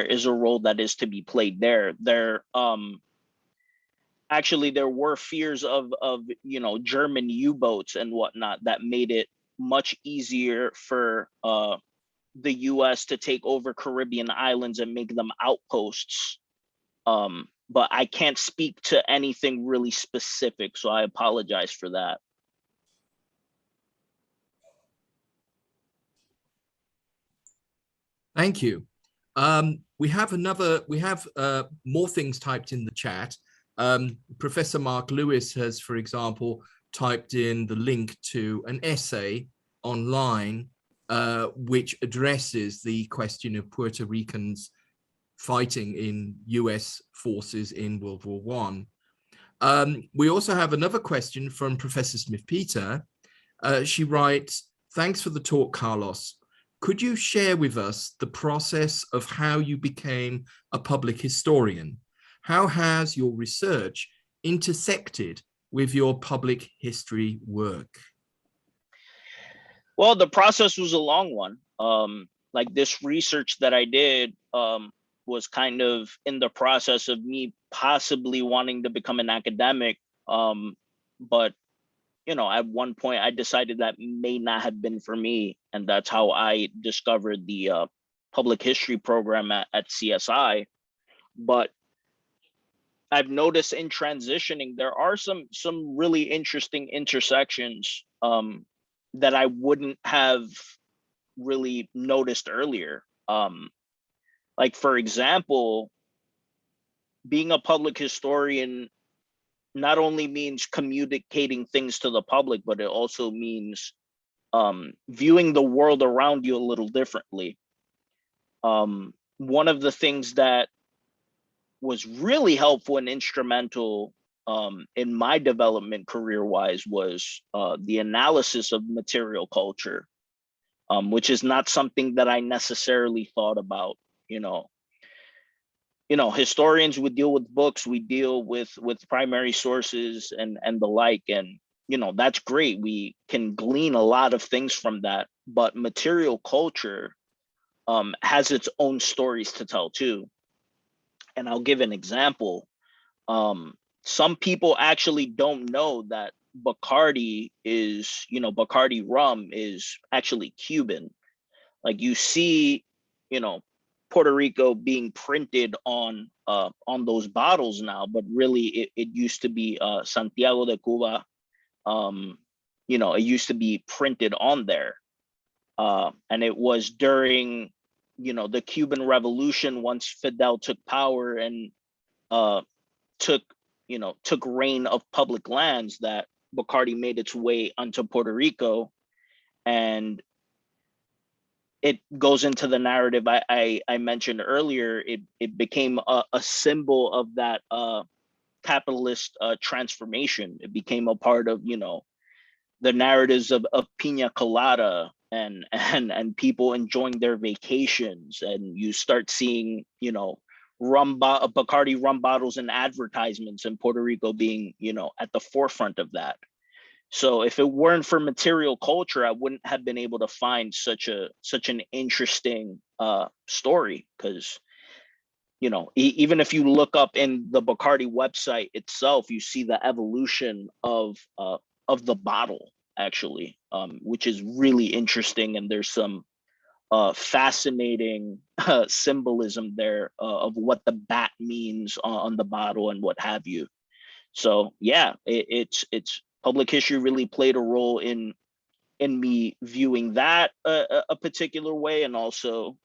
is a role that is to be played there. Actually there were fears of German U-boats and whatnot that made it much easier for the US to take over Caribbean islands and make them outposts. But I can't speak to anything really specific, so I apologize for that. Thank you. We have more things typed in the chat. Professor Mark Lewis has, for example, typed in the link to an essay online which addresses the question of Puerto Ricans fighting in US forces in World War I. We also have another question from Professor Smith-Peter. She writes, "Thanks for the talk, Carlos. Could you share with us the process of how you became a public historian? How has your research intersected with your public history work?" Well, the process was a long one. Like this research that I did was kind of in the process of me possibly wanting to become an academic. But at one point I decided that may not have been for me. And that's how I discovered the public history program at CSI. But I've noticed in transitioning, there are some really interesting intersections that I wouldn't have really noticed earlier. Like, for example, being a public historian not only means communicating things to the public, but it also means viewing the world around you a little differently. One of the things that was really helpful and instrumental in my development career-wise was the analysis of material culture, which is not something that I necessarily thought about. Historians would deal with books, we deal with primary sources and the like, and that's great. We can glean a lot of things from that, but material culture has its own stories to tell too. And I'll give an example. Some people actually don't know that Bacardi rum is actually Cuban. Like, you see, Puerto Rico being printed on those bottles now, but really it used to be Santiago de Cuba. It used to be printed on there. And it was during the Cuban Revolution, once Fidel took power and took reign of public lands, that Bacardi made its way onto Puerto Rico. And it goes into the narrative I mentioned earlier. It became a symbol of that capitalist transformation. It became a part of the narratives of Pina Colada and people enjoying their vacations, and you start seeing Bacardi rum bottles and advertisements in Puerto Rico being at the forefront of that. So if it weren't for material culture, I wouldn't have been able to find such an interesting story, because even if you look up in the Bacardi website itself, you see the evolution of the bottle, actually, which is really interesting. And there's some fascinating symbolism there of what the bat means on the bottle and what have you. So yeah, it's public history really played a role in me viewing that a particular way. And also,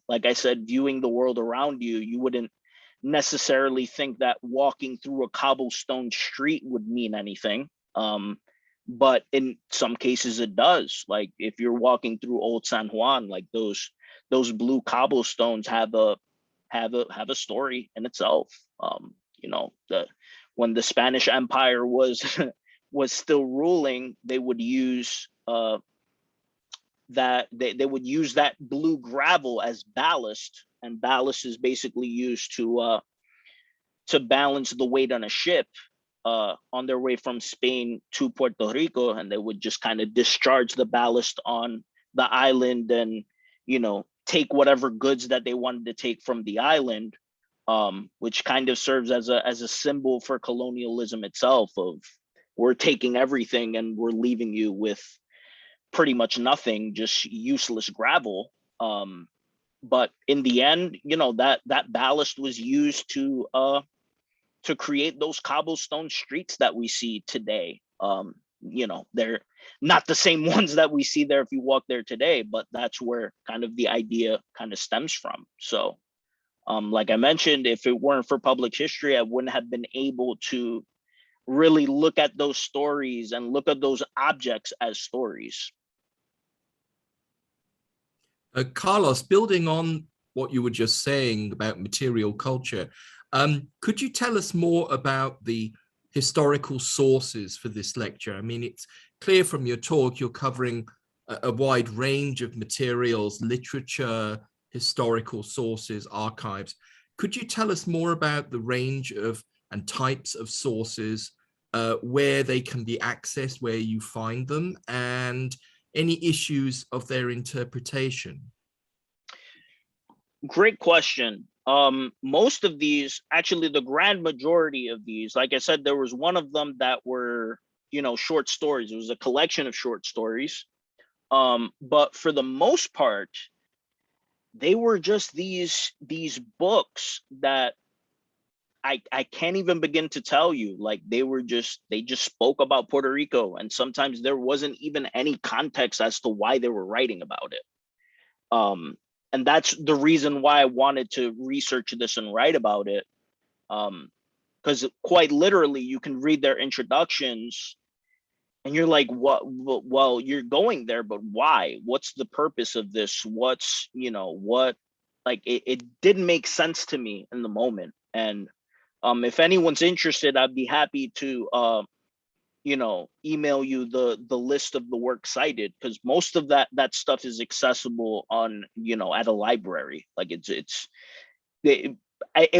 like I said, viewing the world around you. You wouldn't necessarily think that walking through a cobblestone street would mean anything. But in some cases it does. Like, if you're walking through Old San Juan, like those blue cobblestones have a story in itself. When the Spanish Empire was was still ruling, they would use that blue gravel as ballast, and ballast is basically used to balance the weight on a ship on their way from Spain to Puerto Rico. And they would just kind of discharge the ballast on the island and take whatever goods that they wanted to take from the island, which kind of serves as a symbol for colonialism itself, of we're taking everything and we're leaving you with pretty much nothing, just useless gravel. But in the end, you know, that ballast was used to create those cobblestone streets that we see today. You know, they're not the same ones that we see there if you walk there today, but that's where kind of the idea kind of stems from. So like I mentioned, if it weren't for public history, I wouldn't have been able to really look at those stories and look at those objects as stories. Carlos, building on what you were just saying about material culture, could you tell us more about the historical sources for this lecture? I mean, it's clear from your talk you're covering a wide range of materials, literature, historical sources, archives. Could you tell us more about the range of and types of sources, where they can be accessed, where you find them, and any issues of their interpretation? Great question. Most of these, actually the grand majority of these, like I said, there was one of them that were, you know, short stories. It was a collection of short stories. But for the most part, they were just these books that I can't even begin to tell you. Like they just spoke about Puerto Rico, and sometimes there wasn't even any context as to why they were writing about it. And that's the reason why I wanted to research this and write about it. Because quite literally, you can read their introductions and you're like, what? Well, you're going there, but why? What's the purpose of this? What's, you know, what? Like it didn't make sense to me in the moment. And if anyone's interested, I'd be happy to you know, email you the list of the work cited, because most of that stuff is accessible on, you know, at a library. Like it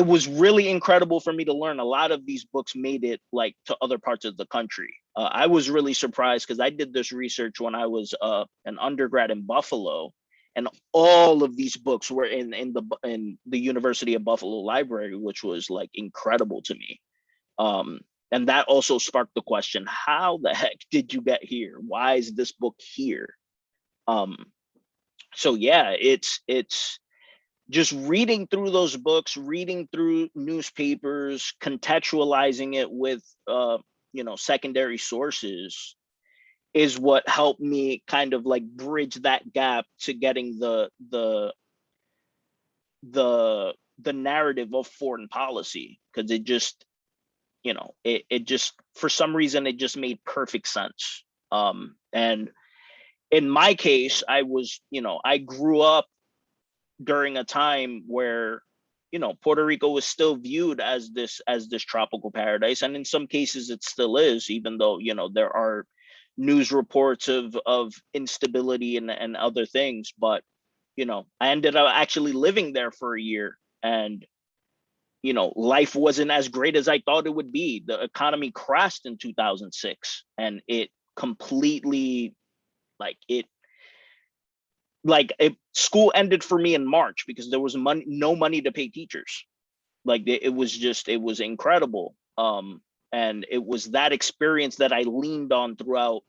was really incredible for me to learn a lot of these books made it like to other parts of the country. I was really surprised because I did this research when I was an undergrad in Buffalo, and all of these books were in the University of Buffalo library, which was like incredible to me. And that also sparked the question, how the heck did you get here? Why is this book here? So yeah, it's just reading through those books, reading through newspapers, contextualizing it with you know, secondary sources is what helped me kind of like bridge that gap to getting the narrative of foreign policy, because it just, you know, it just, for some reason, it just made perfect sense. And in my case, I was, you know, I grew up during a time where, you know, Puerto Rico was still viewed as this tropical paradise, and in some cases it still is, even though, you know, there are news reports of instability and other things. But, you know, I ended up actually living there for a year, and you know, life wasn't as great as I thought it would be. The economy crashed in 2006, and it completely, like school ended for me in March because there was no money to pay teachers. Like it was incredible. And it was that experience that I leaned on throughout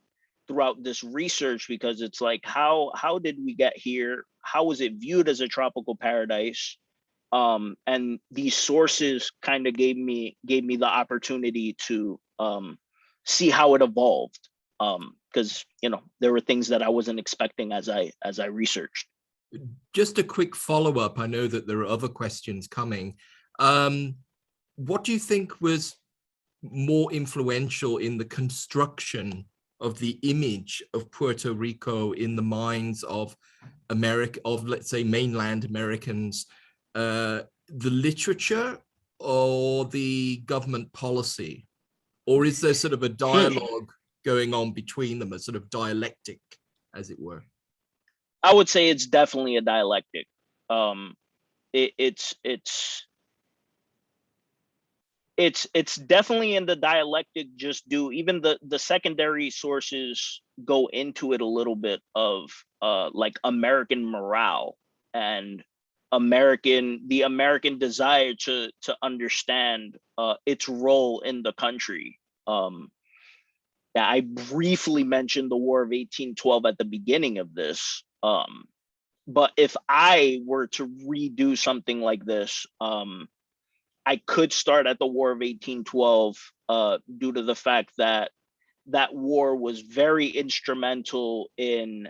this research, because it's like, how did we get here? How was it viewed as a tropical paradise? And these sources kind of gave me the opportunity to see how it evolved, because you know, there were things that I wasn't expecting as I researched. Just a quick follow-up. I know that there are other questions coming. What do you think was more influential in the construction of the image of Puerto Rico in the minds of let's say mainland Americans? The literature or the government policy? Or is there sort of a dialogue going on between them, a sort of dialectic, as it were? I would say it's definitely a dialectic. It's definitely in the dialectic. Just do even the secondary sources go into it a little bit of like American morale. and the American desire to understand its role in the country. Yeah, I briefly mentioned the War of 1812 at the beginning of this. But if I were to redo something like this, I could start at the War of 1812 due to the fact that that war was very instrumental in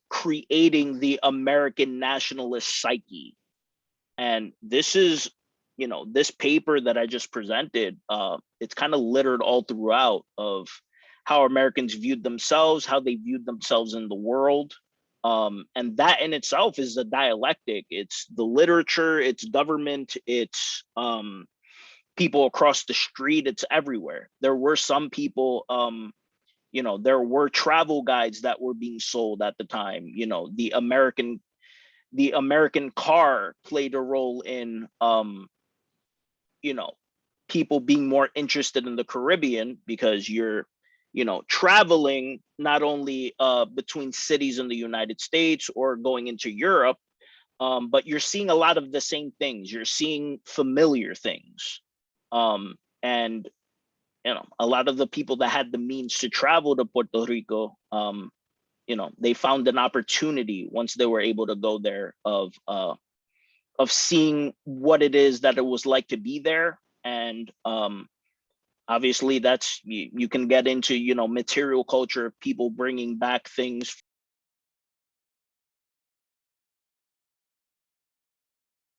creating the American nationalist psyche. And this is, this paper that I just presented, it's kind of littered all throughout of how Americans viewed themselves, how they viewed themselves in the world. And that in itself is a dialectic. It's the literature, it's government, it's people across the street, it's everywhere. There were some people, there were travel guides that were being sold at the time. The American car played a role in people being more interested in the Caribbean, because you're traveling not only between cities in the United States or going into Europe, but you're seeing a lot of the same things. You're seeing familiar things. And a lot of the people that had the means to travel to Puerto Rico, they found an opportunity once they were able to go there of seeing what it is that it was like to be there. And obviously that's, you can get into material culture, people bringing back things